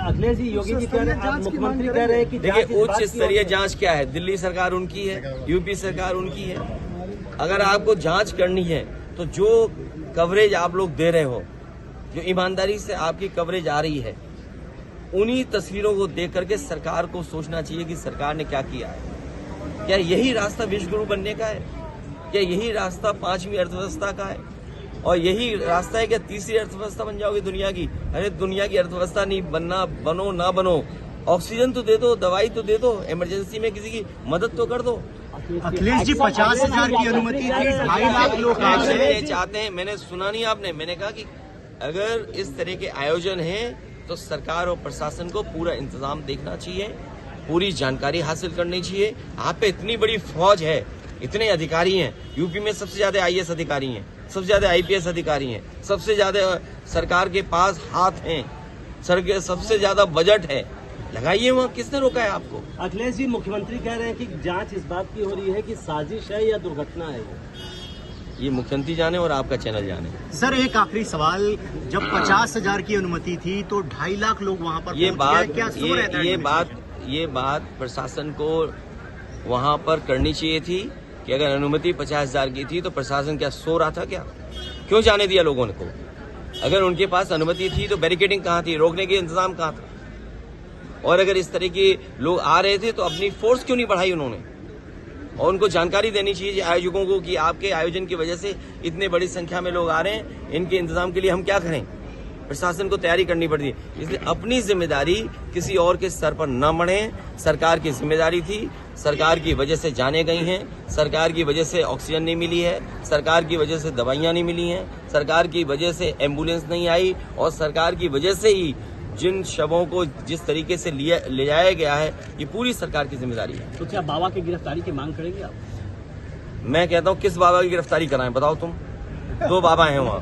अखिलेश जी, योगी जी कह रहे हैं, मुख्यमंत्री कह रहे हैं कि देखिए, उच्च स्तरीय जांच क्या है? दिल्ली सरकार उनकी है, यूपी सरकार उनकी है। अगर आपको जांच करनी है तो जो कवरेज आप लोग दे रहे हो, जो ईमानदारी से आपकी कवरेज आ रही है, उन्हीं तस्वीरों को देख करके सरकार को सोचना चाहिए कि सरकार ने क्या किया है। क्या यही रास्ता विश्व गुरु बनने का है? क्या यही रास्ता 5वीं अर्थव्यवस्था का है? और यही रास्ता है क्या तीसरी अर्थव्यवस्था बन जाओगे दुनिया की? अरे दुनिया की अर्थव्यवस्था नहीं बनना, बनो ना बनो, ऑक्सीजन तो दे दो, दवाई तो दे दो, इमरजेंसी में किसी की मदद तो कर दो। अखिलेश जी 50,000 की अनुमति थी, 2.5 लाख लोग चाहते हैं। मैंने सुना नहीं आपने, मैंने कहा कि अगर इस तरह के आयोजन हैं तो सरकार और प्रशासन को पूरा इंतजाम देखना चाहिए, पूरी जानकारी हासिल करनी चाहिए। आप पे इतनी बड़ी फौज है, इतने अधिकारी हैं, यूपी में सबसे ज्यादा आईएएस अधिकारी हैं, सबसे ज्यादा आईपीएस अधिकारी हैं, सबसे ज्यादा सरकार के पास हाथ हैं, सबसे ज्यादा बजट है, लगाइए वहाँ। किसने रोका है आपको? अखिलेश जी, मुख्यमंत्री कह रहे हैं कि जांच इस बात की हो रही है कि साजिश है या दुर्घटना है। ये मुख्यमंत्री जाने और आपका चैनल जाने। सर, एक आखिरी सवाल, जब 50,000 की अनुमति थी तो 2.5 लाख लोग वहां पर ये बात प्रशासन को वहां पर करनी चाहिए थी कि अगर अनुमति 50,000 की थी तो प्रशासन क्या सो रहा था क्या? क्यों जाने दिया लोगों को? अगर उनके पास अनुमति थी तो बैरिकेडिंग कहाँ थी, रोकने के इंतजाम कहाँ था? और अगर इस तरह के लोग आ रहे थे तो अपनी फोर्स क्यों नहीं बढ़ाई उन्होंने? और उनको जानकारी देनी चाहिए आयोजकों को कि आपके आयोजन की वजह से इतने बड़ी संख्या में लोग आ रहे हैं, इनके इंतजाम के लिए हम क्या करें? प्रशासन को तैयारी करनी पड़ती है। इसलिए अपनी जिम्मेदारी किसी और के सर पर न मढ़े। सरकार की जिम्मेदारी थी, सरकार की वजह से जाने गई हैं, सरकार की वजह से ऑक्सीजन नहीं मिली है, सरकार की वजह से दवाइयां नहीं मिली हैं, सरकार की वजह से एम्बुलेंस नहीं आई, और सरकार की वजह से ही जिन शवों को जिस तरीके से ले जाया गया है, ये पूरी सरकार की जिम्मेदारी है। तो क्या बाबा की गिरफ्तारी की मांग करेंगे आप? मैं कहता हूँ किस बाबा की गिरफ्तारी कराएं, बताओ तुम? 2 बाबा हैं वहाँ।